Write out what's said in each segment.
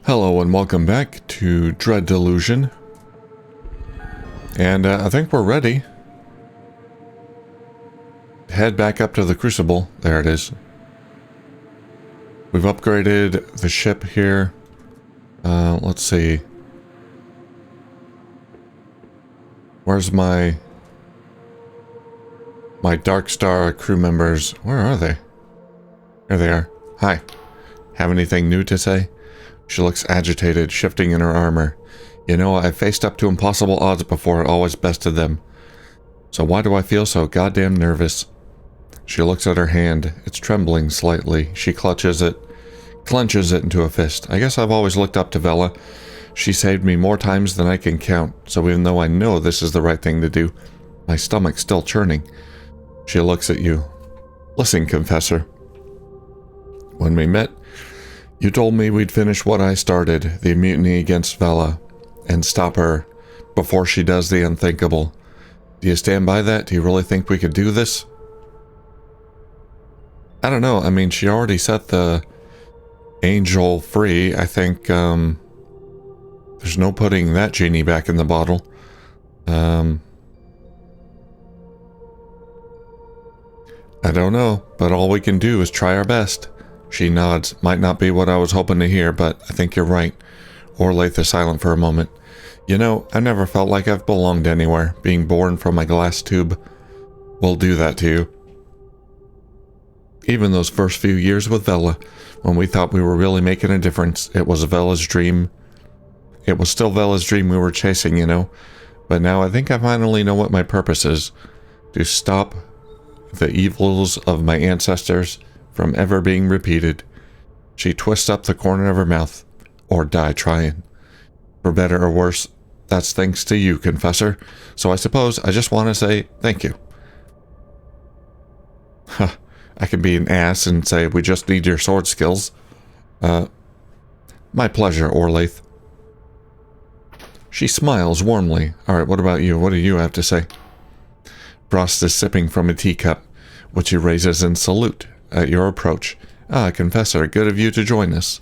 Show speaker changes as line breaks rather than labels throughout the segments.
Hello and welcome back to Dread Delusion. And I think we're ready. Head back up to the Crucible. There it is. We've upgraded the ship here. Let's see. Where's my Dark Star crew members? Where are they? There they are. Hi. Have anything new to say? She looks agitated, shifting in her armor. You know, I've faced up to impossible odds before, always bested them. So why do I feel so goddamn nervous? She looks at her hand. It's trembling slightly. She clenches it into a fist. I guess I've always looked up to Vela. She saved me more times than I can count, so even though I know this is the right thing to do, my stomach's still churning. She looks at you. Listen, Confessor. When we met, you told me we'd finish what I started, the mutiny against Vela, and stop her before she does the unthinkable. Do you stand by that? Do you really think we could do this? I don't know. I mean, she already set the angel free. I think, there's no putting that genie back in the bottle. I don't know, but all we can do is try our best. She nods. Might not be what I was hoping to hear, but I think you're right. Orlaith is silent for a moment. You know, I never felt like I've belonged anywhere. Being born from a glass tube will do that to you. Even those first few years with Vela, when we thought we were really making a difference, it was Vela's dream. It was still Vela's dream we were chasing, you know. But now I think I finally know what my purpose is. To stop the evils of my ancestors from ever being repeated. She twists up the corner of her mouth. Or die trying. For better or worse, that's thanks to you, Confessor. So I suppose I just want to say thank you. Huh. I can be an ass and say we just need your sword skills. My pleasure, Orlaith. She smiles warmly. Alright, what about you? What do you have to say? Frost is sipping from a teacup, which he raises in salute at your approach. Ah, Confessor, good of you to join us.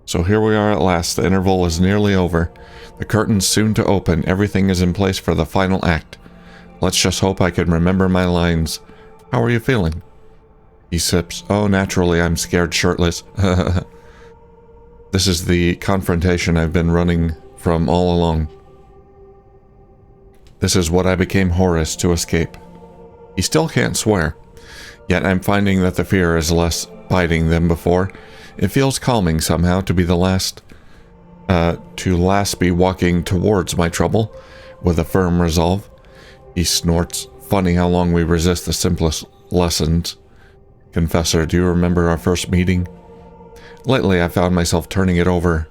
So here we are at last. The interval is nearly over. The curtain's soon to open. Everything is in place for the final act. Let's just hope I can remember my lines. How are you feeling? He sips. Oh, naturally, I'm scared shirtless. This is the confrontation I've been running from all along. This is what I became Horus to escape. He still can't swear. Yet I'm finding that the fear is less biting than before. It feels calming somehow to be the last be walking towards my trouble with a firm resolve. He snorts. Funny how long we resist the simplest lessons. Confessor, do you remember our first meeting? Lately I found myself turning it over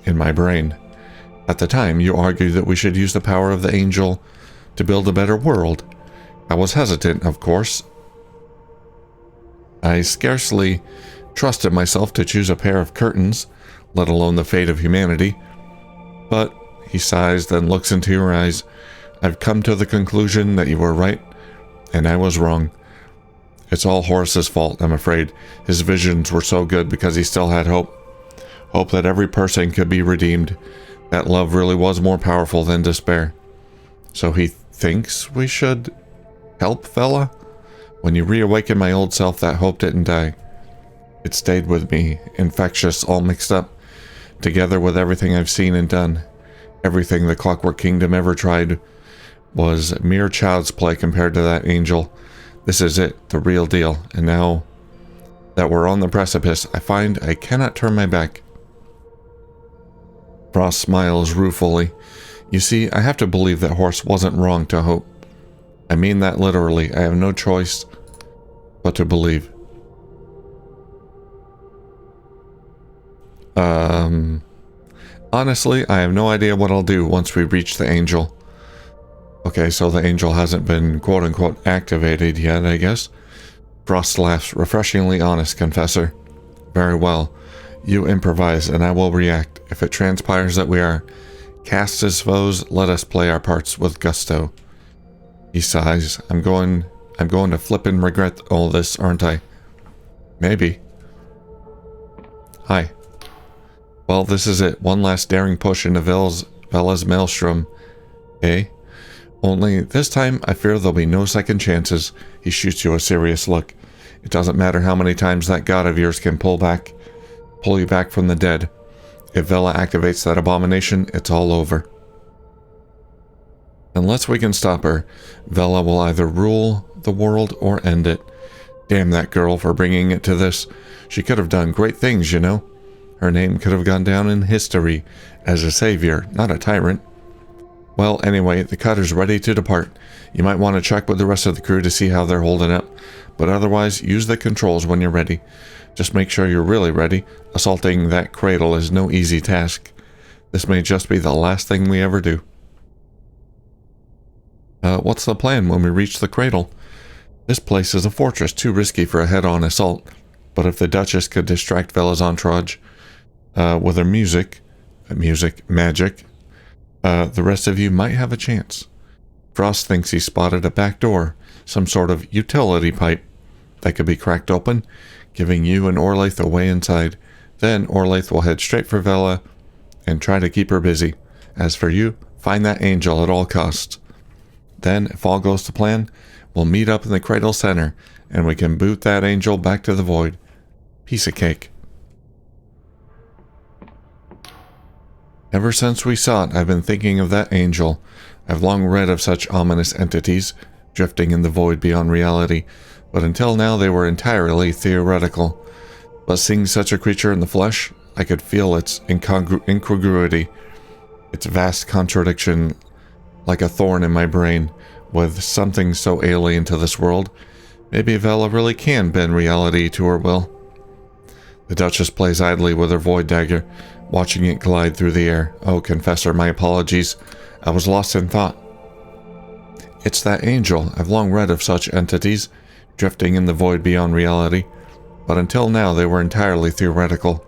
in my brain. At the time, you argued that we should use the power of the angel to build a better world. I was hesitant, of course. I scarcely trusted myself to choose a pair of curtains, let alone the fate of humanity. But, he sighs, then looks into your eyes. I've come to the conclusion that you were right, and I was wrong. It's all Horus's fault, I'm afraid. His visions were so good because he still had hope. Hope that every person could be redeemed. That love really was more powerful than despair. So he thinks we should help Vela? When you reawakened my old self, that hope didn't die. It stayed with me, infectious, all mixed up, together with everything I've seen and done. Everything the Clockwork Kingdom ever tried was mere child's play compared to that angel. This is it, the real deal, and now that we're on the precipice, I find I cannot turn my back. Frost smiles ruefully. You see, I have to believe that Horus wasn't wrong to hope. I mean that literally. I have no choice but to believe. Honestly, I have no idea what I'll do once we reach the angel. Okay, so the angel hasn't been quote-unquote activated yet, I guess. Frost laughs, refreshingly honest, Confessor. Very well. You improvise, and I will react. If it transpires that we are cast as foes, let us play our parts with gusto. He sighs. I'm going to flippin' regret all this, aren't I? Maybe. Hi. Well, this is it. One last daring push into Vela's maelstrom. Eh? Only this time, I fear there'll be no second chances. He shoots you a serious look. It doesn't matter how many times that god of yours can pull you back from the dead. If Vela activates that abomination, it's all over. Unless we can stop her, Vela will either rule the world or end it. Damn that girl for bringing it to this. She could have done great things, you know. Her name could have gone down in history as a savior, not a tyrant. Well, anyway, the cutter's ready to depart. You might want to check with the rest of the crew to see how they're holding up, but otherwise, use the controls when you're ready. Just make sure you're really ready. Assaulting that cradle is no easy task. This may just be the last thing we ever do. What's the plan when we reach the cradle? This place is a fortress too risky for a head-on assault, but if the Duchess could distract Vela's entourage with her magic, the rest of you might have a chance. Frost thinks he spotted a back door, some sort of utility pipe that could be cracked open, giving you and Orlaith a way inside. Then Orlaith will head straight for Vela and try to keep her busy. As for you, find that angel at all costs. Then, if all goes to plan, we'll meet up in the cradle center, and we can boot that angel back to the void. Piece of cake. Ever since we saw it, I've been thinking of that angel. I've long read of such ominous entities, drifting in the void beyond reality, but until now they were entirely theoretical. But seeing such a creature in the flesh, I could feel its incongruity, its vast contradiction, like a thorn in my brain, with something so alien to this world. Maybe Vela really can bend reality to her will. The Duchess plays idly with her void dagger, watching it glide through the air. Oh, Confessor, my apologies. I was lost in thought. It's that angel. I've long read of such entities, drifting in the void beyond reality, but until now they were entirely theoretical.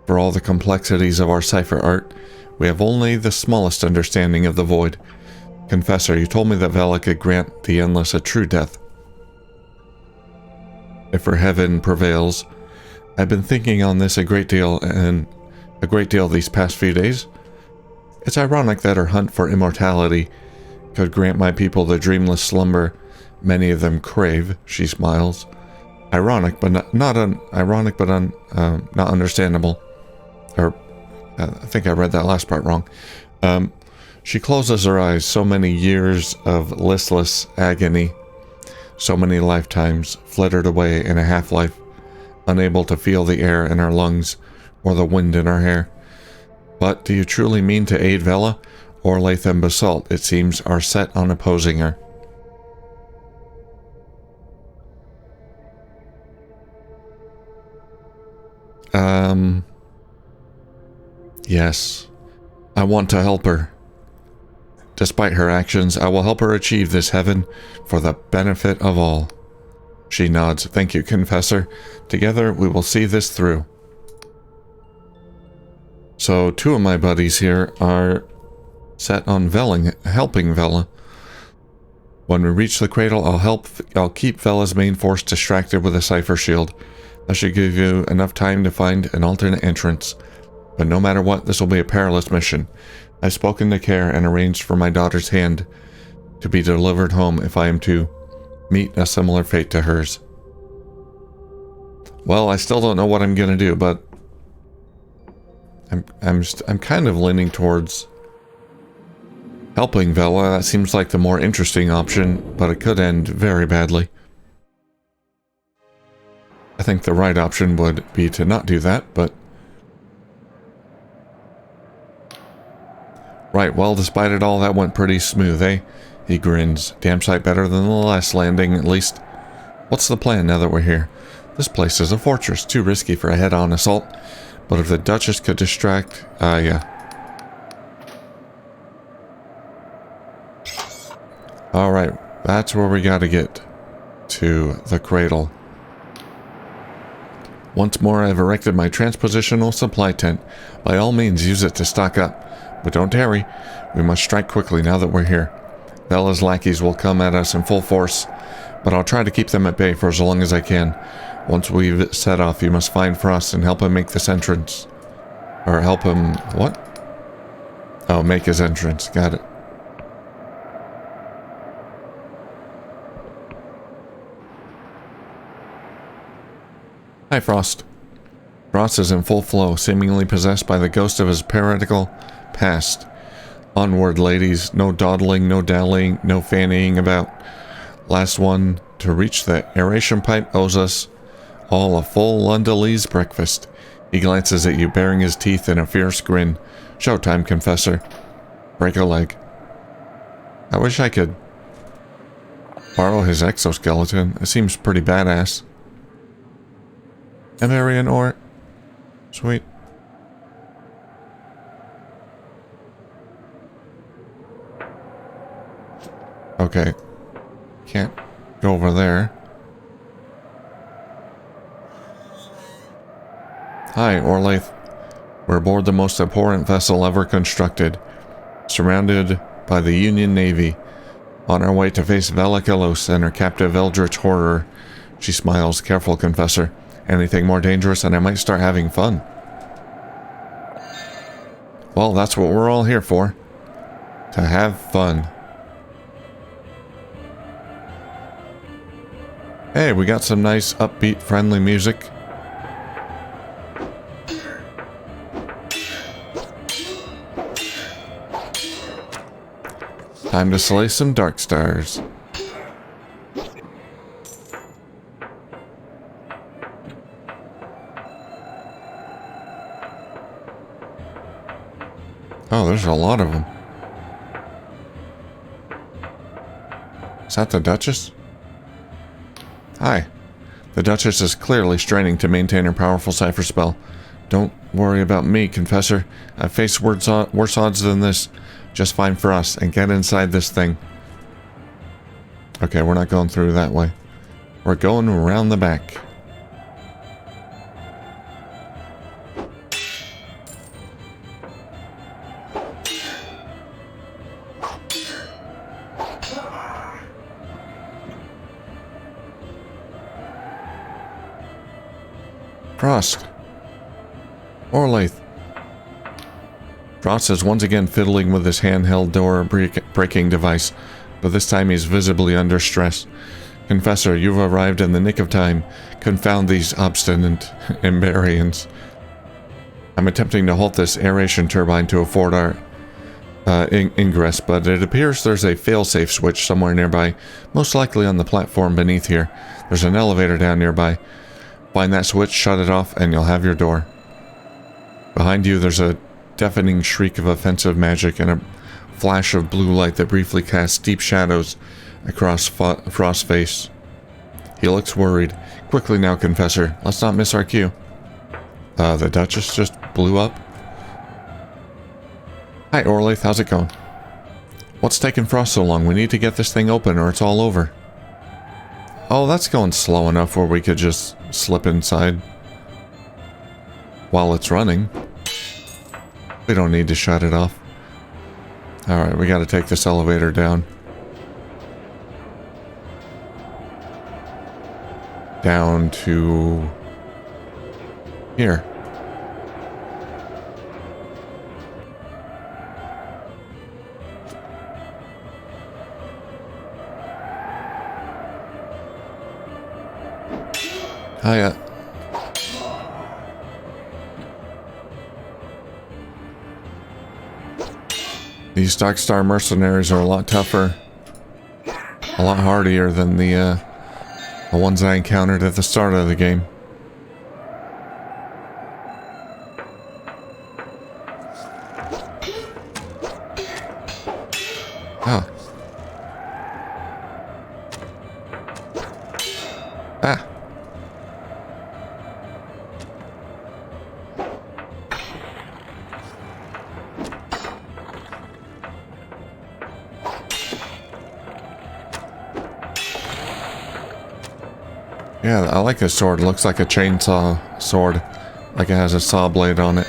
For all the complexities of our cipher art, we have only the smallest understanding of the void. Confessor, you told me that Vela could grant the endless a true death. If her heaven prevails, I've been thinking on this a great deal these past few days. It's ironic that her hunt for immortality could grant my people the dreamless slumber many of them crave. She smiles. Ironic, but not understandable. Or, I think I read that last part wrong. She closes her eyes. So many years of listless agony, so many lifetimes flittered away in a half-life, unable to feel the air in our lungs or the wind in our hair. But do you truly mean to aid Vela? Orlaith and Basalt, it seems, are set on opposing her. Yes. I want to help her. Despite her actions, I will help her achieve this heaven for the benefit of all. She nods. Thank you, Confessor. Together, we will see this through. So, two of my buddies here are set on helping Vela. When we reach the cradle, I'll keep Vela's main force distracted with a cipher shield. That should give you enough time to find an alternate entrance. But no matter what, this will be a perilous mission. I've spoken to Care and arranged for my daughter's hand to be delivered home if I am to meet a similar fate to hers. Well, I still don't know what I'm gonna do, but I'm kind of leaning towards helping Vela. That seems like the more interesting option, but it could end very badly. I think the right option would be to not do that, but... Right, well, despite it all, that went pretty smooth, eh? He grins. Damn sight better than the last landing, at least. What's the plan now that we're here? This place is a fortress, too risky for a head-on assault. But if the Duchess could distract... yeah. Alright, that's where we gotta get. To the cradle. Once more, I've erected my transpositional supply tent. By all means, use it to stock up. But don't tarry. We must strike quickly now that we're here. Vela's lackeys will come at us in full force, but I'll try to keep them at bay for as long as I can. Once we've set off, you must find Frost and help him make this entrance. Or help him... What? Oh, make his entrance. Got it. Hi, Frost. Frost is in full flow, seemingly possessed by the ghost of his piratical past. Onward, ladies. No dawdling, no dallying, no fannying about. Last one to reach the aeration pipe owes us all a full Lundaleese breakfast. He glances at you, baring his teeth in a fierce grin. Showtime, Confessor. Break a leg. I wish I could borrow his exoskeleton. It seems pretty badass. Emarian ore. Sweet. Okay. Can't go over there. Hi, Orlaith. We're aboard the most abhorrent vessel ever constructed, surrounded by the Union Navy, on our way to face Vela and her captive eldritch horror. She smiles. Careful, Confessor. Anything more dangerous and I might start having fun. Well, that's what we're all here for. To have fun. Hey, we got some nice, upbeat, friendly music. Time to slay some dark stars. Oh, there's a lot of them. Is that the Duchess? Hi. The Duchess is clearly straining to maintain her powerful cipher spell. Don't worry about me, Confessor. I've faced worse odds than this. Just fine for us, and get inside this thing. Okay, we're not going through that way. We're going around the back. Frost. Orlaith. Frost is once again fiddling with his handheld door breaking device, but this time he's visibly under stress. Confessor, you've arrived in the nick of time. Confound these obstinate Emberians. I'm attempting to halt this aeration turbine to afford our ingress, but it appears there's a failsafe switch somewhere nearby, most likely on the platform beneath here. There's an elevator down nearby. Find that switch, shut it off, and you'll have your door. Behind you, there's a deafening shriek of offensive magic and a flash of blue light that briefly casts deep shadows across Frost's face. He looks worried. Quickly now, Confessor. Let's not miss our cue. The Duchess just blew up. Hi, Orlaith. How's it going? What's taking Frost so long? We need to get this thing open or it's all over. Oh, that's going slow enough where we could just slip inside while it's running. We don't need to shut it off. Alright, we gotta take this elevator down. Down to... here. Hiya. These Darkstar mercenaries are a lot tougher, a lot hardier than the ones I encountered at the start of the game. Ah. Ah. Yeah, I like this sword. It looks like a chainsaw sword. Like it has a saw blade on it.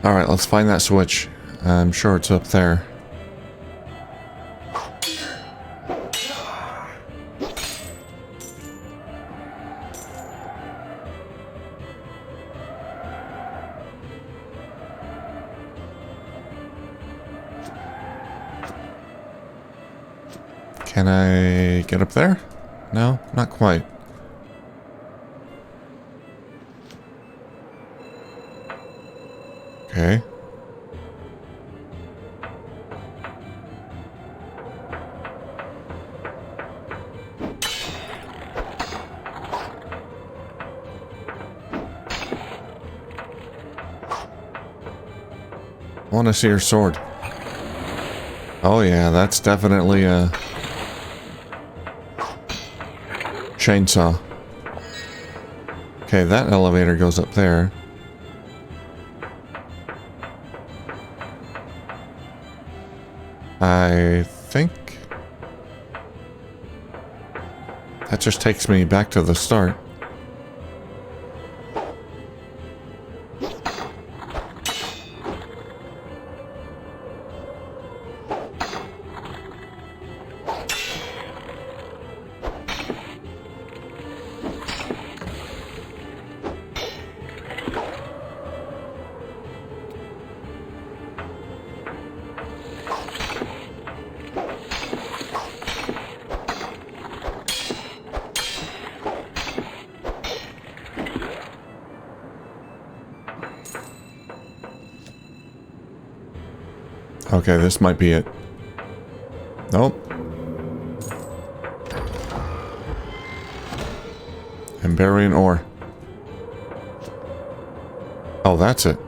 Alright, let's find that switch. I'm sure it's up there. Can I get up there? No, not quite. Okay. I want to see her sword. Oh yeah, that's definitely a chainsaw. Okay, that elevator goes up there. I think that just takes me back to the start. Okay, this might be it. Nope. And burying ore. Oh, that's it.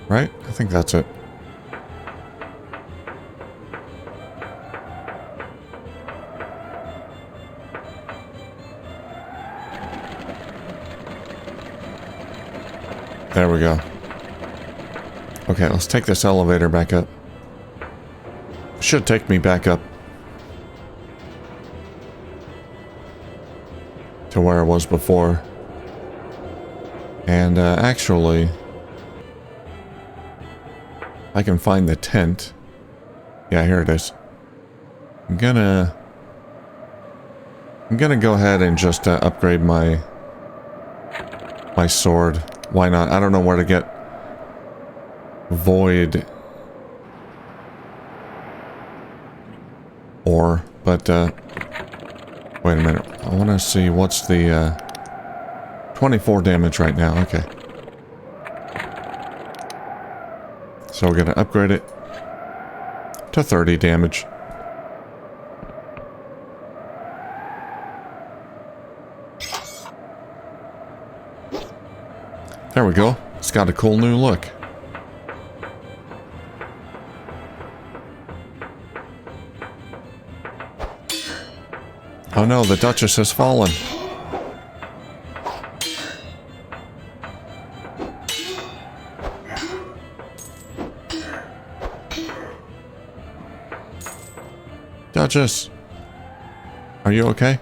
Right? I think that's it. There we go. Okay, let's take this elevator back up. Should take me back up to where I was before. And actually, I can find the tent. Yeah, here it is. I'm gonna go ahead and just upgrade my sword. Why not? I don't know where to get void ore, but wait a minute. I want to see what's the 24 damage right now. Okay. So we're going to upgrade it to 30 damage. There we go. It's got a cool new look. Oh no, the Duchess has fallen. Duchess, are you okay?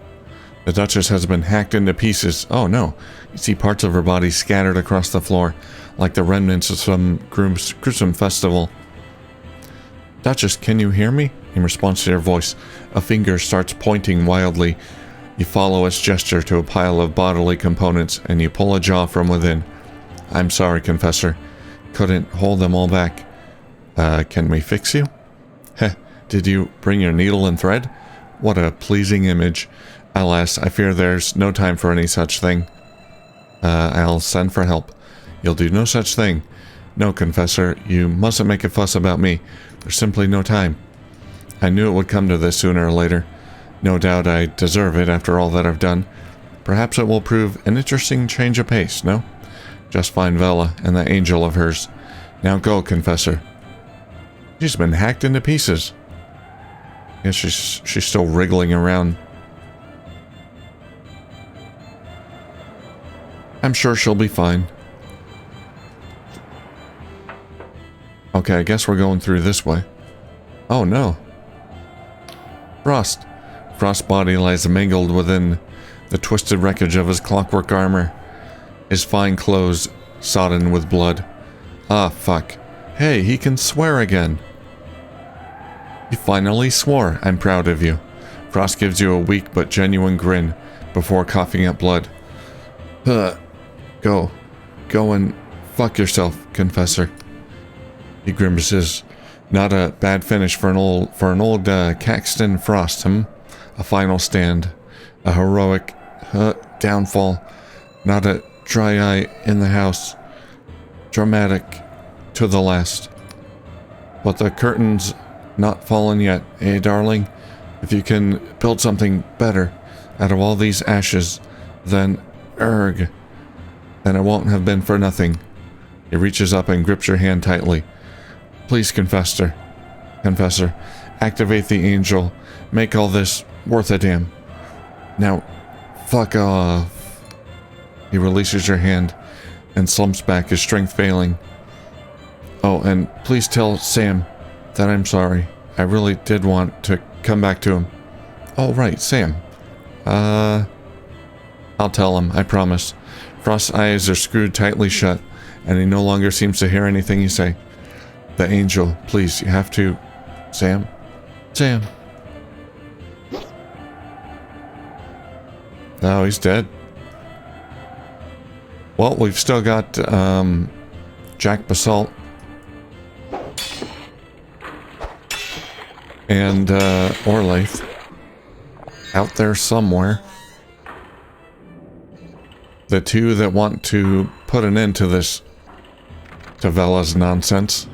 The Duchess has been hacked into pieces. Oh no. You see parts of her body scattered across the floor, like the remnants of some gruesome festival. Duchess, can you hear me? In response to your voice, a finger starts pointing wildly. You follow its gesture to a pile of bodily components, and you pull a jaw from within. I'm sorry, Confessor. Couldn't hold them all back. Can we fix you? Heh, did you bring your needle and thread? What a pleasing image. Alas, I fear there's no time for any such thing. I'll send for help. You'll do no such thing. No, Confessor, you mustn't make a fuss about me. There's simply no time. I knew it would come to this sooner or later. No doubt I deserve it after all that I've done. Perhaps it will prove an interesting change of pace, no? Just find Vela and that angel of hers. Now go, Confessor. She's been hacked into pieces. Yes, she's still wriggling around. I'm sure she'll be fine. Okay, I guess we're going through this way. Oh no. Frost. Frost's body lies mangled within the twisted wreckage of his clockwork armor, his fine clothes sodden with blood. Ah, fuck. Hey, he can swear again. You finally swore. I'm proud of you. Frost gives you a weak but genuine grin before coughing up blood. Go and fuck yourself, Confessor. He grimaces. Not a bad finish for an old Caxton Frost, A final stand. A heroic downfall. Not a dry eye in the house. Dramatic to the last. But the curtain's not fallen yet, eh, darling? If you can build something better out of all these ashes, then then it won't have been for nothing. He reaches up and grips your hand tightly. Please, Confessor, activate the angel. Make all this worth a damn. Now, fuck off. He releases your hand and slumps back, his strength failing. Oh, and please tell Sam that I'm sorry. I really did want to come back to him. Oh, right, Sam. I'll tell him, I promise. Frost's eyes are screwed tightly shut, and he no longer seems to hear anything you say. The angel, please, you have to... Sam? Sam. No, he's dead. Well, we've still got, Jack Basalt. And, Orlaith. Out there somewhere. The two that want to put an end to this... to Vela's nonsense.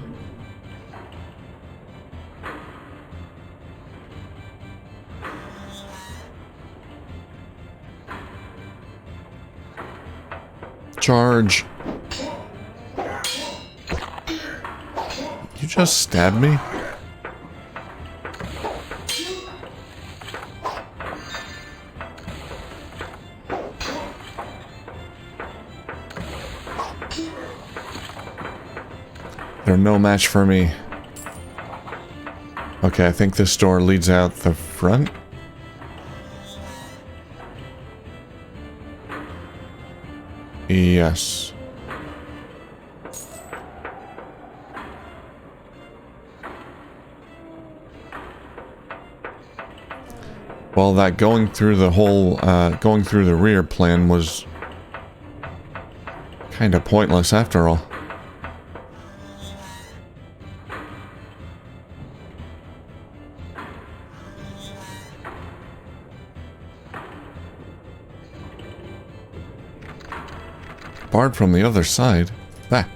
Charge. You just stabbed me? They're no match for me. Okay, I think this door leads out the front. Yes. Well, that going through the rear plan was kind of pointless after all. Barred from the other side. Back.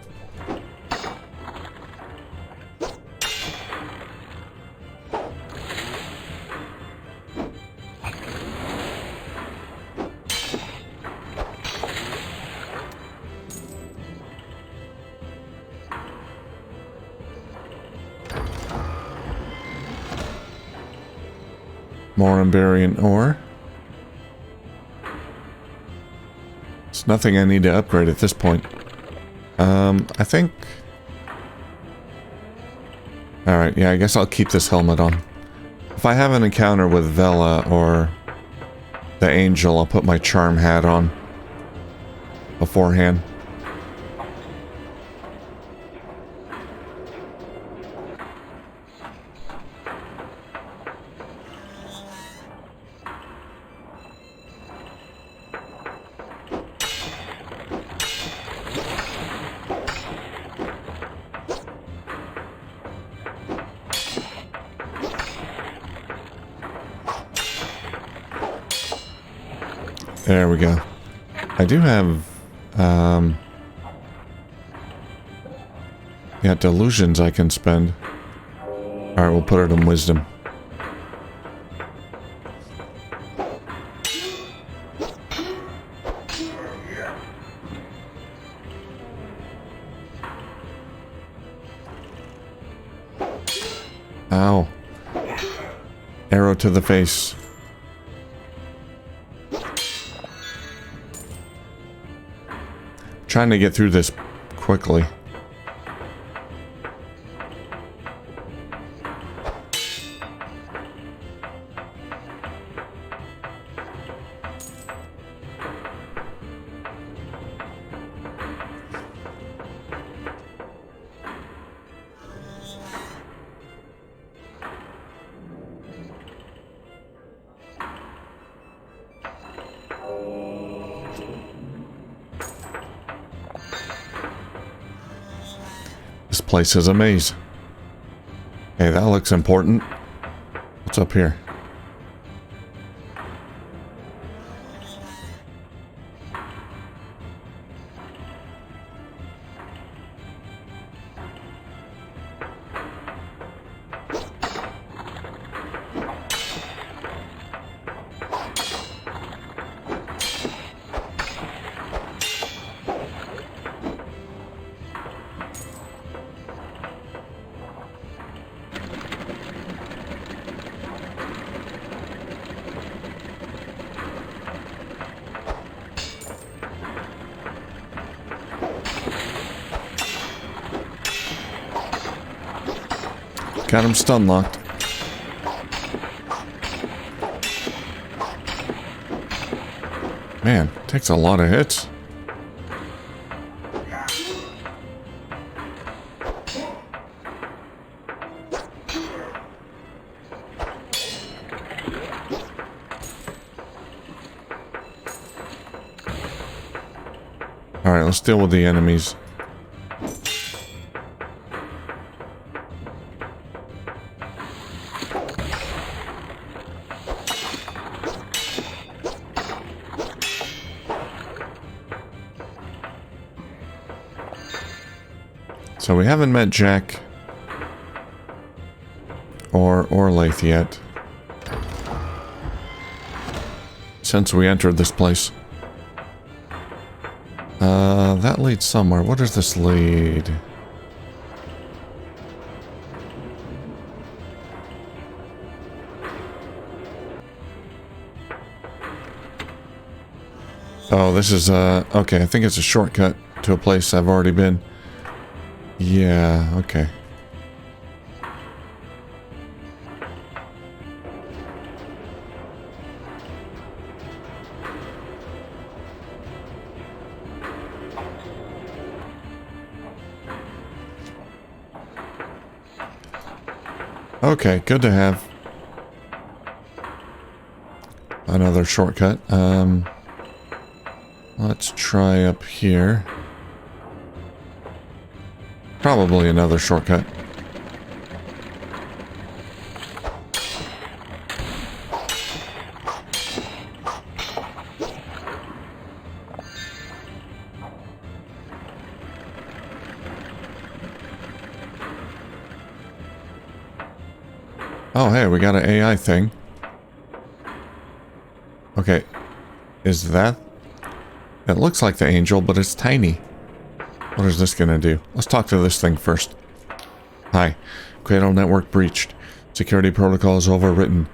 More Emberian ore. It's nothing I need to upgrade at this point. I think... Alright, yeah, I guess I'll keep this helmet on. If I have an encounter with Vela or the Angel, I'll put my charm hat on beforehand. There we go. I do have, yeah, delusions I can spend. Alright, we'll put it in wisdom. Ow. Arrow to the face. Trying to get through this quickly. place is a maze. Hey, that looks important. What's up here? Got him stun locked. Man, takes a lot of hits. Alright, let's deal with the enemies. So we haven't met Jack or Lath yet since we entered this place. That leads somewhere. What does this lead? Oh, this is okay, I think it's a shortcut to a place I've already been. Yeah, okay. Okay, good to have. Another shortcut. Let's try up here. Probably another shortcut. Oh, hey, we got an AI thing. Okay. Is that? It looks like the angel, but it's tiny. What is this gonna do? Let's talk to this thing first. Hi. Cradle network breached. Security protocols overwritten.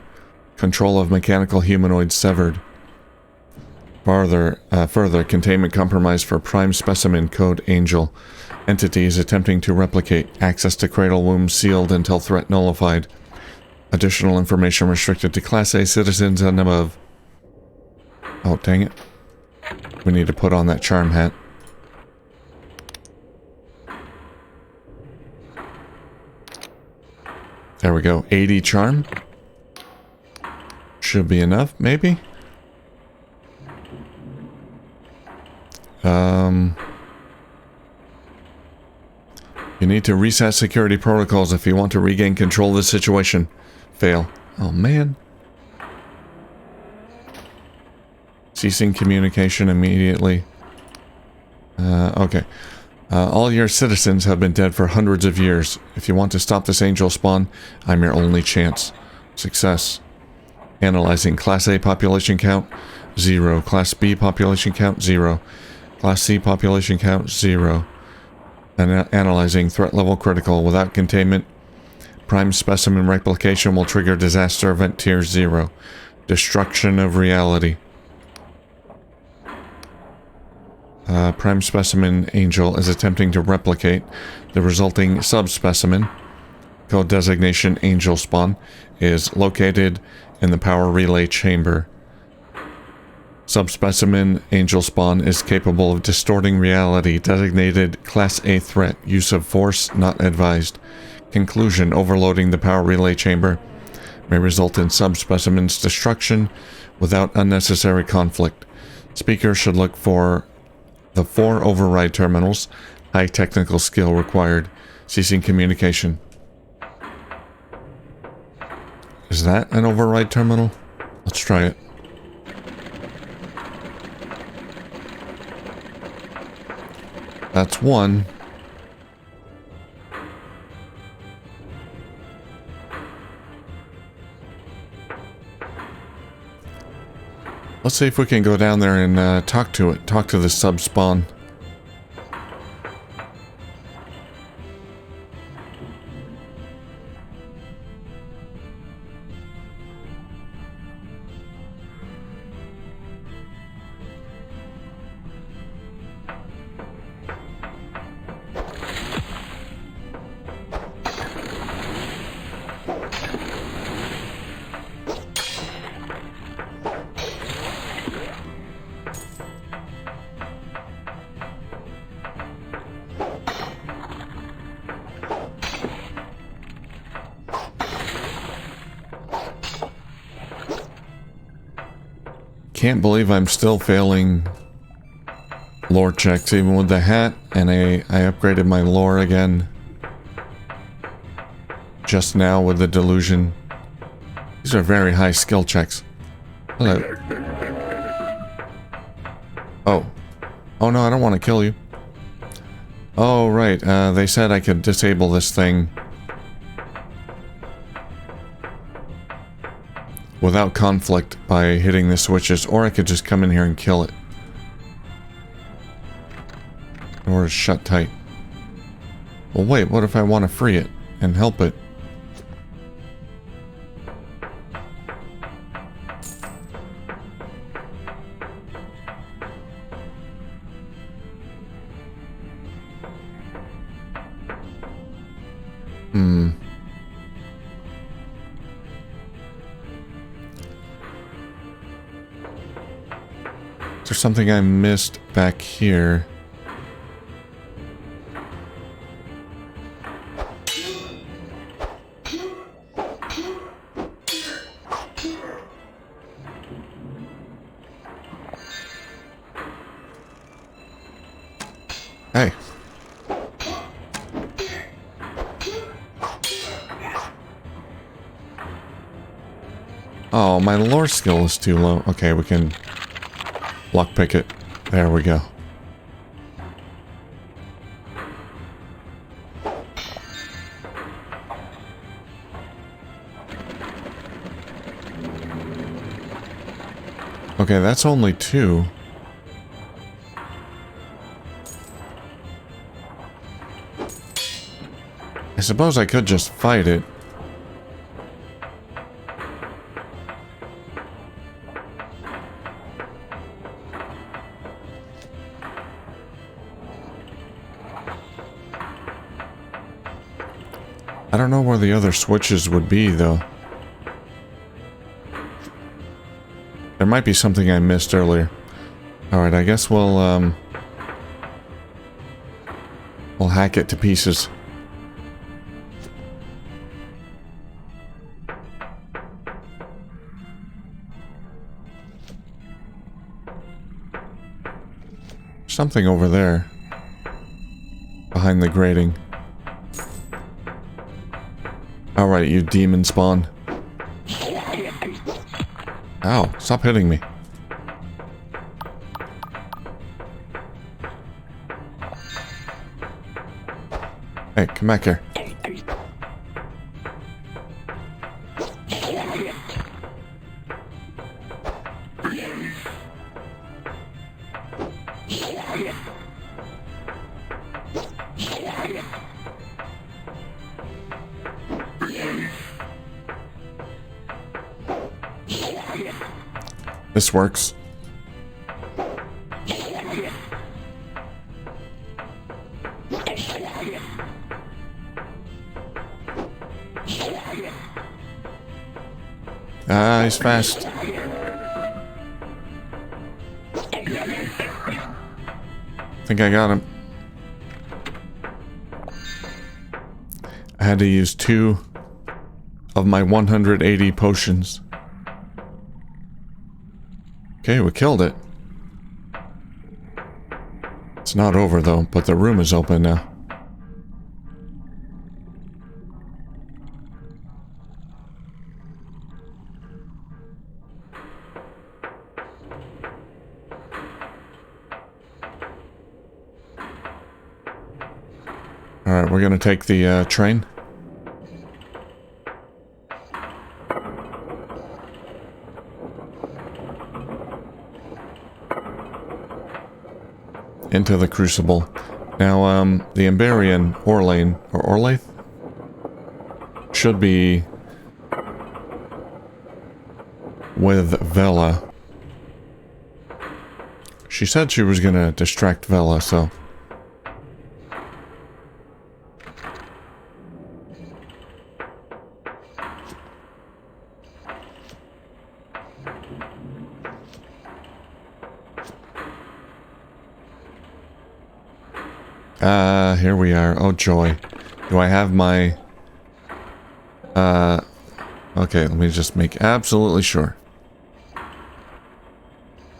Control of mechanical humanoids severed. Further, containment compromised for prime specimen code Angel. Entities attempting to replicate. Access to cradle womb sealed until threat nullified. Additional information restricted to Class A citizens and above. Oh, dang it. We need to put on that charm hat. There we go. 80 charm. Should be enough, maybe? You need to reset security protocols if you want to regain control of the situation. Fail. Oh, man. Ceasing communication immediately. Okay. All your citizens have been dead for hundreds of years. If you want to stop this angel spawn, I'm your only chance. Success. Analyzing Class A population count, 0. Class B population count, 0. Class C population count, 0. And analyzing threat level critical. Without containment, prime specimen replication will trigger disaster event tier 0. Destruction of reality. Prime specimen angel is attempting to replicate. The resulting subspecimen, code designation angel spawn, is located in the power relay chamber. Subspecimen angel spawn is capable of distorting reality. Designated Class A threat. Use of force not advised. Conclusion: overloading the power relay chamber may result in subspecimen's destruction without unnecessary conflict. Speaker should look for the 4 override terminals. High technical skill required. Ceasing communication. Is that an override terminal? Let's try it. That's one. Let's see if we can go down there and talk to it. Talk to the sub-spawn. Can't believe I'm still failing lore checks even with the hat, and I upgraded my lore again just now with the delusion. These are very high skill checks. Hello. Oh no, I don't want to kill you. Oh right, they said I could disable this thing without conflict by hitting the switches, or I could just come in here and kill it. Or it's shut tight. Well wait, what if I want to free it and help it? Is there something I missed back here? Hey. Oh, my lore skill is too low. Okay, we can lockpick it. There we go. Okay, that's only two. I suppose I could just fight it. I don't know where the other switches would be, though. There might be something I missed earlier. Alright, I guess we'll hack it to pieces. Something over there. Behind the grating. Alright, you demon spawn. Ow, stop hitting me. Hey, come back here. This works. Ah, he's fast. Think I got him. I had to use 2 of my 180 potions. Okay, we killed it. It's not over though, but the room is open now. Alright, we're gonna take the train. Into the Crucible. Now, the Emberian Orlaith, or Orlaith? Should be with Vela. She said she was gonna distract Vela, so... here we are. Oh, joy. Do I have my... Okay, let me just make absolutely sure.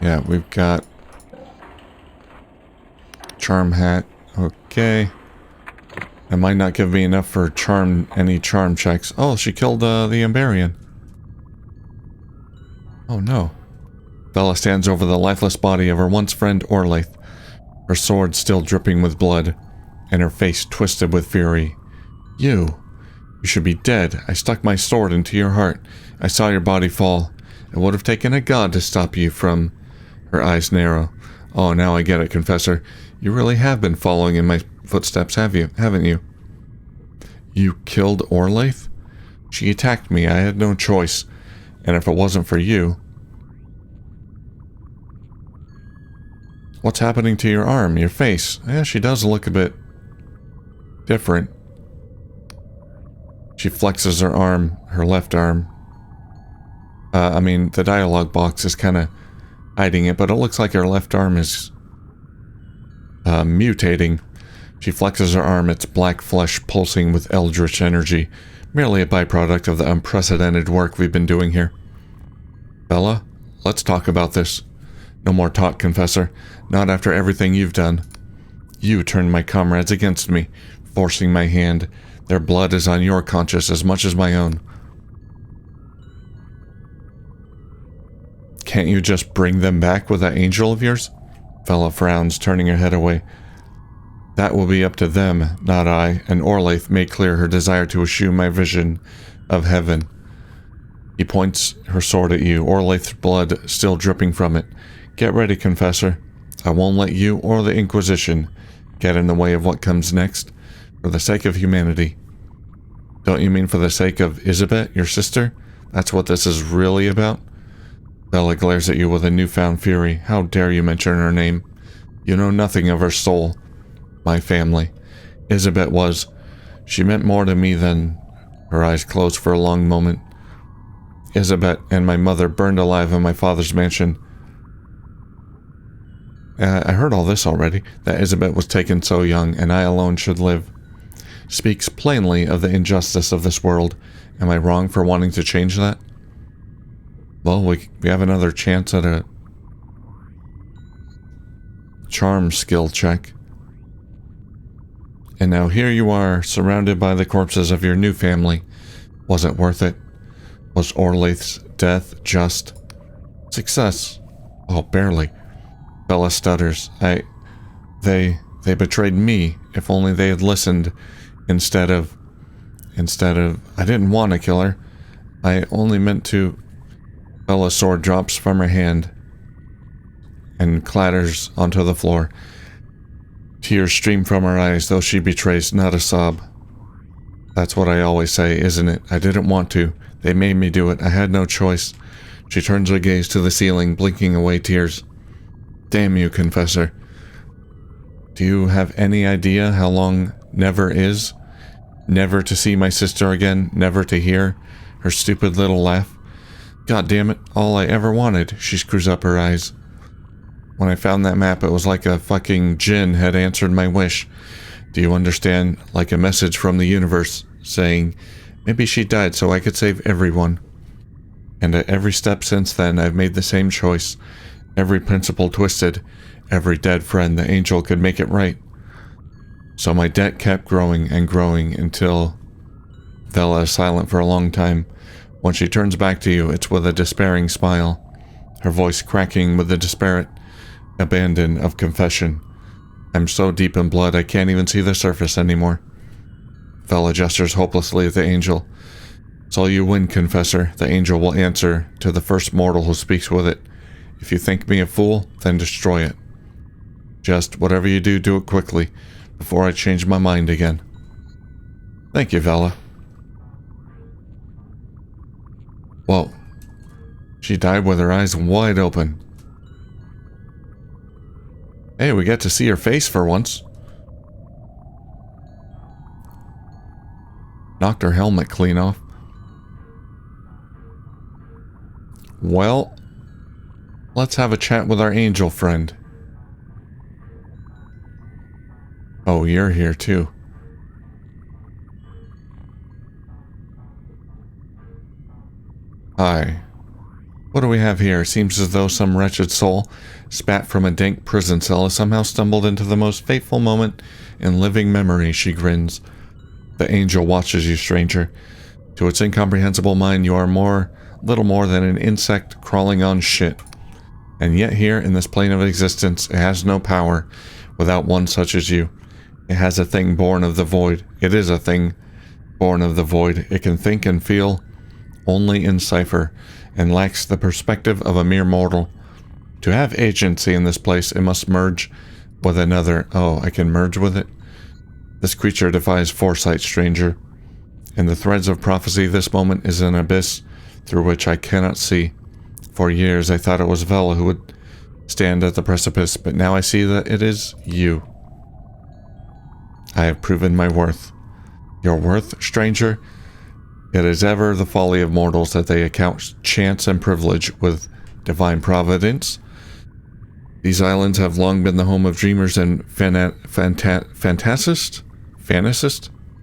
Yeah, we've got... Charm hat. Okay. It might not give me enough for any charm checks. Oh, she killed the Emberian. Oh, no. Vela stands over the lifeless body of her once friend Orlaith, her sword still dripping with blood, and her face twisted with fury. You should be dead. I stuck my sword into your heart. I saw your body fall. It would have taken a god to stop you from... Her eyes narrow. Oh, now I get it, Confessor. You really have been following in my footsteps, haven't you? You killed Orlaith? She attacked me. I had no choice. And if it wasn't for you... What's happening to your arm, your face? Yeah, she does look a bit... different. She flexes her arm, her left arm. I mean, the dialogue box is kind of hiding it, but it looks like her left arm is mutating. She flexes her arm, its black flesh pulsing with eldritch energy, merely a byproduct of the unprecedented work we've been doing here. Vela, let's talk about this. No more talk, Confessor. Not after everything you've done. You turned my comrades against me, forcing my hand. Their blood is on your conscience as much as my own. Can't you just bring them back with that angel of yours? Vela frowns, turning her head away. That will be up to them, not I, and Orlaith made clear her desire to eschew my vision of heaven. He points her sword at you, Orlaith's blood still dripping from it. Get ready, Confessor. I won't let you or the Inquisition get in the way of what comes next, for the sake of humanity. Don't you mean for the sake of Isabet, your sister? That's what this is really about? Vela glares at you with a newfound fury. How dare you mention her name? You know nothing of her soul. My family. Isabet was. She meant more to me than... Her eyes closed for a long moment. Isabet and my mother burned alive in my father's mansion. I heard all this already, that Isabet was taken so young, and I alone should live. Speaks plainly of the injustice of this world. Am I wrong for wanting to change that? Well, we have another chance at a charm skill check. And now here you are, surrounded by the corpses of your new family. Was it worth it? Was Orlaith's death just? Success. Oh, barely. Vela stutters. They betrayed me. If only they had listened instead of, I didn't want to kill her. I only meant to... Vela's sword drops from her hand and clatters onto the floor. Tears stream from her eyes, though she betrays not a sob. That's what I always say, isn't it? I didn't want to. They made me do it. I had no choice. She turns her gaze to the ceiling, blinking away tears. Damn you, Confessor. Do you have any idea how long never is? Never to see my sister again, never to hear her stupid little laugh? God damn it, all I ever wanted. She screws up her eyes. When I found that map, it was like a fucking djinn had answered my wish. Do you understand? Like a message from the universe, saying, maybe she died so I could save everyone. And at every step since then, I've made the same choice. Every principle twisted. Every dead friend, the angel could make it right. So my debt kept growing and growing until... Vela is silent for a long time. When she turns back to you, it's with a despairing smile, her voice cracking with the desperate abandon of confession. I'm so deep in blood I can't even see the surface anymore. Vela gestures hopelessly at the angel. "So you win, Confessor," the angel will answer to the first mortal who speaks with it. "If you think me a fool, then destroy it. Just whatever you do, do it quickly, before I change my mind again." "Thank you, Vela." Whoa. She died with her eyes wide open. Hey, we get to see her face for once. Knocked her helmet clean off. Well, let's have a chat with our angel friend. Oh, you're here too. Hi. What do we have here? Seems as though some wretched soul, spat from a dank prison cell, has somehow stumbled into the most fateful moment in living memory. She grins. The angel watches you, stranger. To its incomprehensible mind, you are little more than an insect crawling on shit. And yet here, in this plane of existence, it has no power without one such as you. It has a thing born of the void. It is a thing born of the void. It can think and feel only in cipher, and lacks the perspective of a mere mortal. To have agency in this place, it must merge with another. Oh, I can merge with it? This creature defies foresight, stranger. In the threads of prophecy, this moment is an abyss through which I cannot see. For years, I thought it was Vela who would stand at the precipice, but now I see that it is you. I have proven my worth. Your worth, stranger? It is ever the folly of mortals that they account chance and privilege with divine providence. These islands have long been the home of dreamers and fantasists?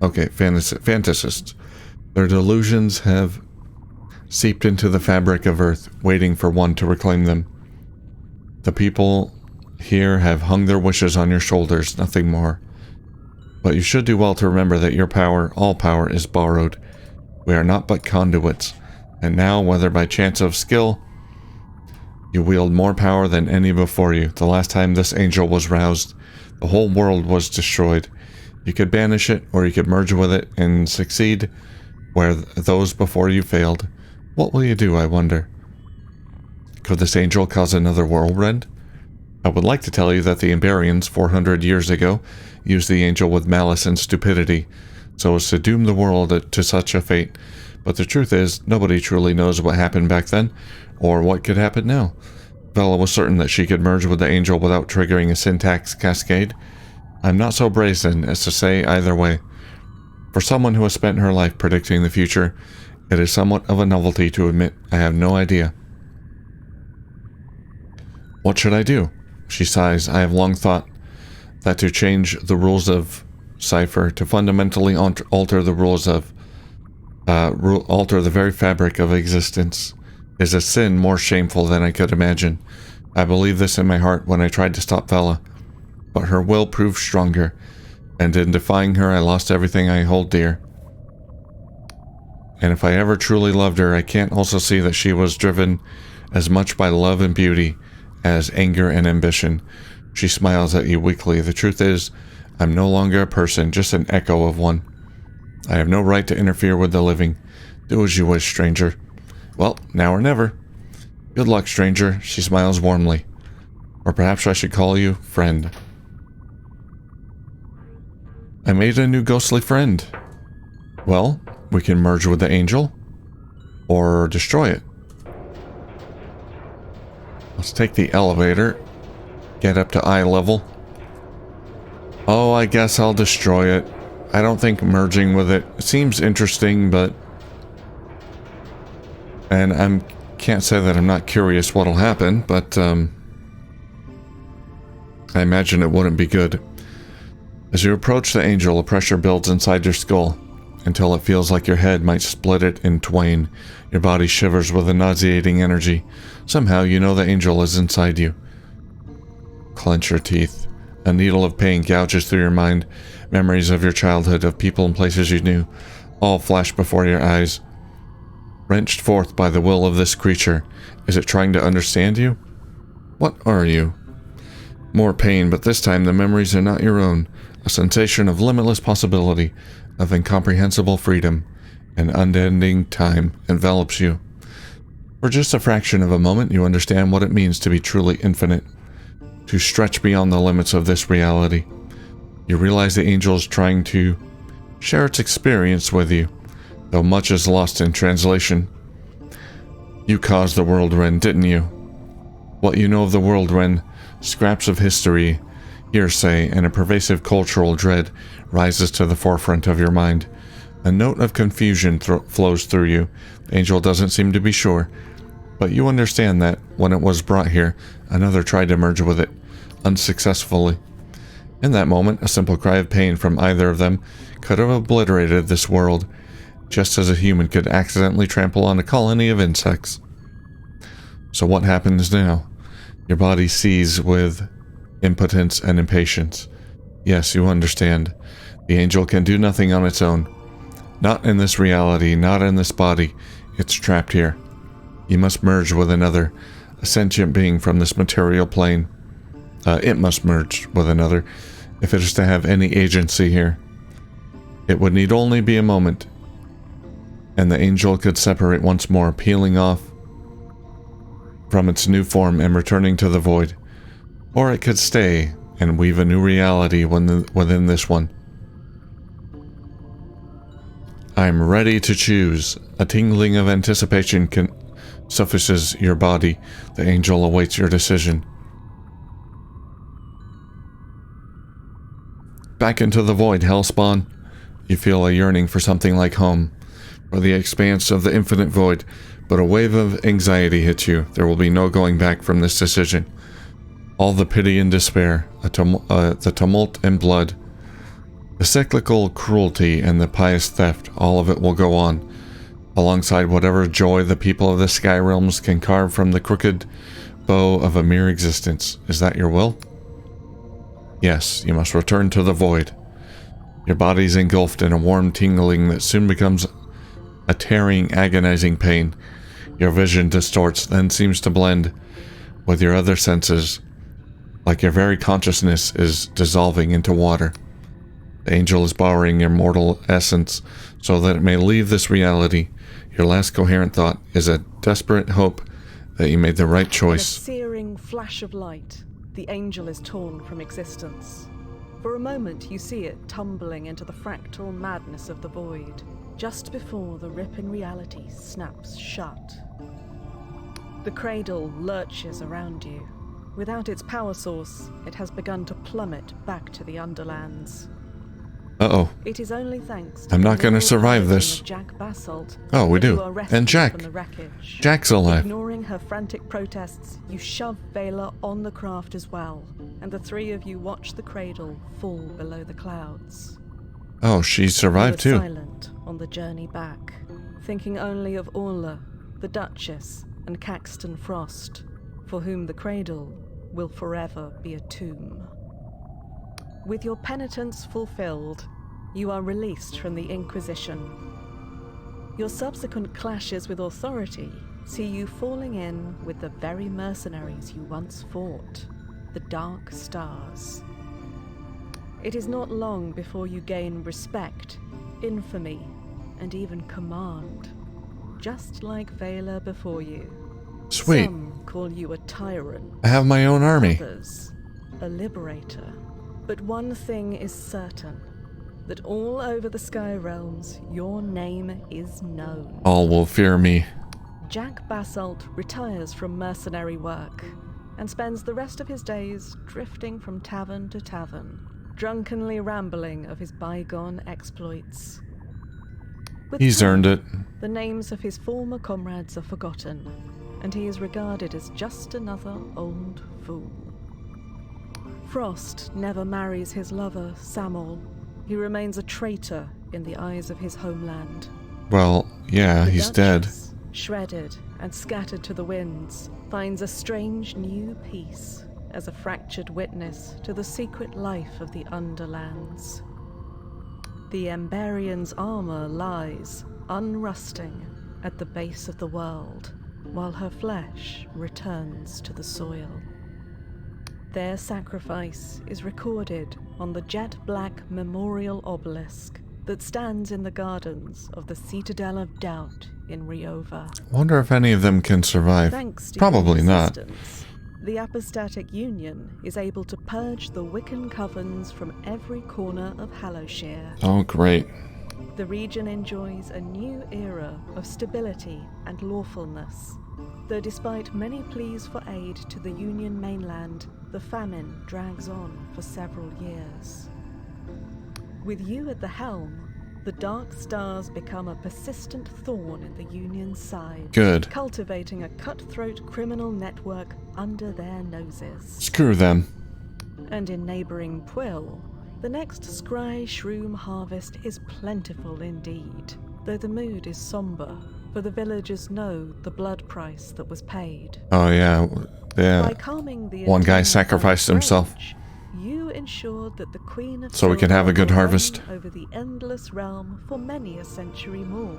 Okay, fantasists. Their delusions have seeped into the fabric of Earth, waiting for one to reclaim them. The people here have hung their wishes on your shoulders, nothing more. But you should do well to remember that your power, all power, is borrowed. We are not but conduits, and now, whether by chance of skill, you wield more power than any before you. The last time this angel was roused, the whole world was destroyed. You could banish it, or you could merge with it and succeed where those before you failed. What will you do, I wonder? Could this angel cause another whirlwind? I would like to tell you that the Imbarians, 400 years ago, used the angel with malice and stupidity, so as to doom the world to such a fate. But the truth is, nobody truly knows what happened back then, or what could happen now. Vela was certain that she could merge with the angel without triggering a syntax cascade. I'm not so brazen as to say either way. For someone who has spent her life predicting the future, it is somewhat of a novelty to admit I have no idea. What should I do? She sighs. I have long thought that to change the rules of cipher, to fundamentally alter the rules of alter the very fabric of existence, is a sin more shameful than I could imagine. I believed this in my heart when I tried to stop Vela, but her will proved stronger, and in defying her I lost everything I hold dear. And if I ever truly loved her, I can't also see that she was driven as much by love and beauty as anger and ambition. She smiles at you weakly. The truth is, I'm no longer a person, just an echo of one. I have no right to interfere with the living. Do as you wish, stranger. Well, now or never. Good luck, stranger. She smiles warmly. Or perhaps I should call you friend. I made a new ghostly friend. Well, we can merge with the angel, or destroy it. Let's take the elevator, get up to eye level. Oh, I guess I'll destroy it. I don't think merging with it seems interesting, but... And I can't say that I'm not curious what'll happen, but I imagine it wouldn't be good. As you approach the angel, a pressure builds inside your skull, until it feels like your head might split it in twain. Your body shivers with a nauseating energy. Somehow you know the angel is inside you. Clench your teeth. A needle of pain gouges through your mind. Memories of your childhood, of people and places you knew, all flash before your eyes. Wrenched forth by the will of this creature, is it trying to understand you? What are you? More pain, but this time the memories are not your own. A sensation of limitless possibility, of incomprehensible freedom, and unending time envelops you. For just a fraction of a moment, you understand what it means to be truly infinite, to stretch beyond the limits of this reality. You realize the angel is trying to share its experience with you, though much is lost in translation. You caused the whirlwind, didn't you? What you know of the whirlwind, scraps of history, hearsay, and a pervasive cultural dread rises to the forefront of your mind. A note of confusion flows through you. The angel doesn't seem to be sure, but you understand that when it was brought here, another tried to merge with it, unsuccessfully. In that moment, a simple cry of pain from either of them could have obliterated this world, just as a human could accidentally trample on a colony of insects. So what happens now? Your body seethes with impotence and impatience. Yes, you understand. The angel can do nothing on its own. Not in this reality, not in this body. It's trapped here. You must merge with another, a sentient being from this material plane. It must merge with another, if it is to have any agency here. It would need only be a moment, and the angel could separate once more, peeling off from its new form and returning to the void. Or it could stay and weave a new reality within this one. I'm ready to choose. A tingling of anticipation suffuses your body. The angel awaits your decision. Back into the void, Hellspawn. You feel a yearning for something like home, for the expanse of the infinite void, but a wave of anxiety hits you. There will be no going back from this decision. All the pity and despair, the tumult and blood, the cyclical cruelty and the pious theft, all of it will go on, alongside whatever joy the people of the Sky Realms can carve from the crooked bow of a mere existence. Is that your will? Yes, you must return to the void. Your body's engulfed in a warm tingling that soon becomes a tearing, agonizing pain. Your vision distorts, then seems to blend with your other senses, like your very consciousness is dissolving into water. The angel is borrowing your mortal essence so that it may leave this reality. Your last coherent thought is a desperate hope that you made the right choice.
In a searing flash of light, the angel is torn from existence. For a moment, you see it tumbling into the fractal madness of the void, just before the rip in reality snaps shut. The cradle lurches around you. Without its power source, it has begun to plummet back to the Underlands.
Uh-oh.
It is only thanks to
I'm not going to survive this.
Jack Basalt.
Oh, we do. And Jack.
From the wreckage.
Jack's alive.
Ignoring her frantic protests, you shove Vela on the craft as well, and the three of you watch the cradle fall below the clouds.
Oh, she survived too.
You were silent on the journey back, thinking only of Orla, the Duchess, and Caxton Frost, for whom the cradle will forever be a tomb. With your penitence fulfilled, you are released from the Inquisition. Your subsequent clashes with authority see you falling in with the very mercenaries you once fought, the Dark Stars. It is not long before you gain respect, infamy, and even command, just like Vela before you.
Sweet.
Some call you a tyrant.
I have my own army.
Others, a liberator. But one thing is certain, that all over the Sky Realms, your name is known.
All will fear me.
Jack Basalt retires from mercenary work, and spends the rest of his days drifting from tavern to tavern, drunkenly rambling of his bygone exploits. With
He's
time,
earned it.
The names of his former comrades are forgotten, and he is regarded as just another old fool. Frost never marries his lover, Samol. He remains a traitor in the eyes of his homeland.
Well, yeah, he's dead.
Shredded and scattered to the winds, finds a strange new peace as a fractured witness to the secret life of the Underlands. The Emberian's armor lies, unrusting, at the base of the world, while her flesh returns to the soil. Their sacrifice is recorded on the jet black memorial obelisk that stands in the gardens of the Citadel of Doubt in Riova.
Wonder if any of them can survive.
Thanks to
Probably
your
not.
assistance, the Apostatic Union is able to purge the Wiccan covens from every corner of Hallowshire.
Oh, great.
The region enjoys a new era of stability and lawfulness, though despite many pleas for aid to the Union mainland, the famine drags on for several years. With you at the helm, the dark stars become a persistent thorn in the Union's side,
Good.
cultivating a cutthroat criminal network under their noses.
Screw them.
And in neighbouring Pwill, the next scry shroom harvest is plentiful indeed, though the mood is sombre, for the villagers know the blood price that was paid.
Oh, yeah.
By calming the
One guy
intense
sacrificed himself.
rage, you ensured that the Queen of
So we could have a good
Silver
harvest.
reigned over the endless realm for many a century more,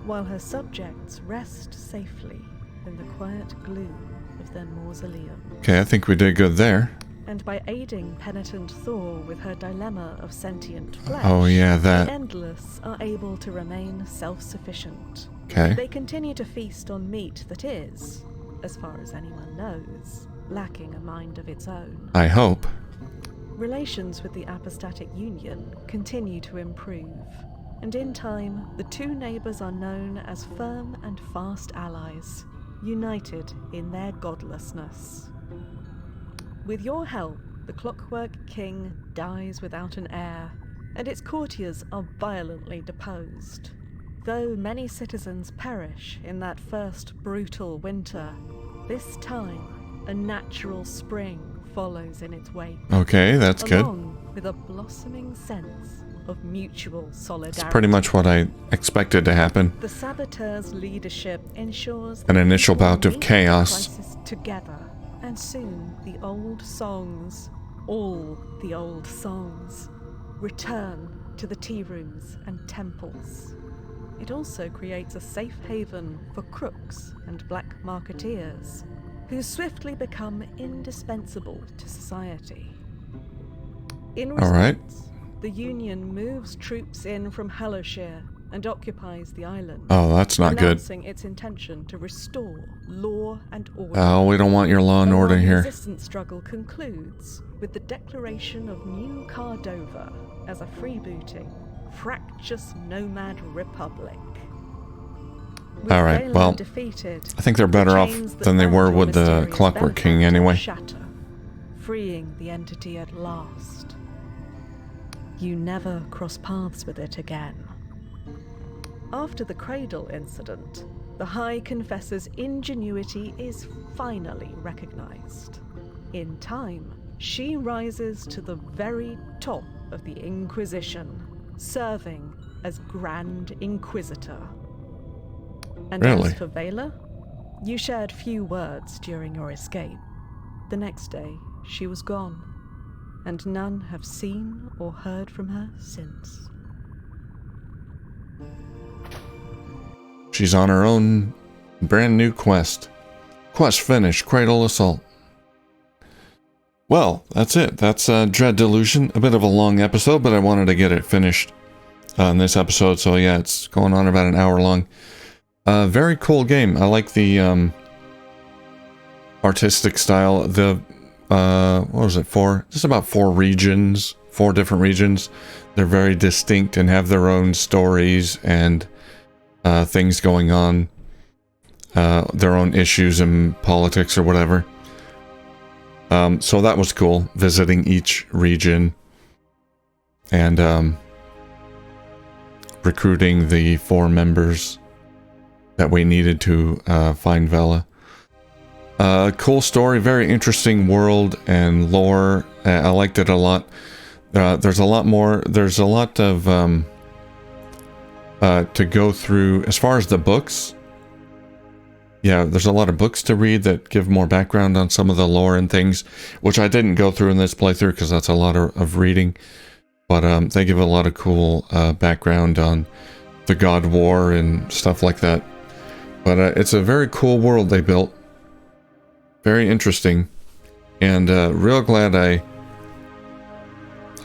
while her subjects rest safely in the quiet gloom of their mausoleum.
Okay, I think we did good there.
And by aiding penitent Thor with her dilemma of sentient flesh,
Oh, yeah, that.
the Endless are able to remain self-sufficient.
Okay.
They continue to feast on meat that is, as far as anyone knows, lacking a mind of its own.
I hope.
Relations with the Apostatic Union continue to improve, and in time, the two neighbours are known as firm and fast allies, united in their godlessness. With your help, the Clockwork King dies without an heir, and its courtiers are violently deposed. Though many citizens perish in that first brutal winter, this time a natural spring follows in its wake.
Okay, that's good.
Along with a blossoming sense of mutual solidarity.
It's pretty much what I expected to happen.
The Saboteur's leadership ensures
An initial
people
bout of
meet the
chaos.
crisis together, and soon the old songs, all the old songs, return to the tea rooms and temples. It also creates a safe haven for crooks and black marketeers, who swiftly become indispensable to society. In
All right.
response, the Union moves troops in from Hallowshire and occupies the island.
Oh, that's not good.
Announcing its intention to restore law and order.
Oh, we don't want your law and
A
order
long
here.
resistance struggle concludes with the declaration of New Cardova as a freebooting, fractious nomad republic. With
All right,
Vela
well,
defeated,
I think they're better
the
off
chains that
than they
bound
were
your
with the
mysterious
Clockwork King
benefactor
anyway.
shatter, freeing the entity at last. You never cross paths with it again. After the Cradle incident, the High Confessor's ingenuity is finally recognized. In time, she rises to the very top of the Inquisition, serving as Grand Inquisitor. And
Really?
as for Vela, you shared few words during your escape. The next day, she was gone, and none have seen or heard from her since.
She's on her own brand new quest. Quest finished. Cradle Assault. Well, that's it. That's Dread Delusion. A bit of a long episode, but I wanted to get it finished in this episode. So yeah, it's going on about an hour long. Very cool game. I like the artistic style. The what was it? Just about 4 regions. 4 different regions. They're very distinct and have their own stories and things going on. Their own issues and politics or whatever. So that was cool, visiting each region and recruiting the 4 members that we needed to find Vela. Cool story, very interesting world and lore. I liked it a lot. There's a lot more. There's a lot of to go through as far as the books. Yeah, there's a lot of books to read that give more background on some of the lore and things, which I didn't go through in this playthrough because that's a lot of reading. But they give a lot of cool background on the God War and stuff like that. But it's a very cool world they built. Very interesting. and real glad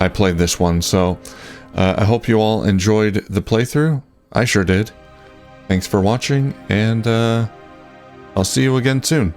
I played this one. So I hope you all enjoyed the playthrough. I sure did. Thanks for watching, and I'll see you again soon.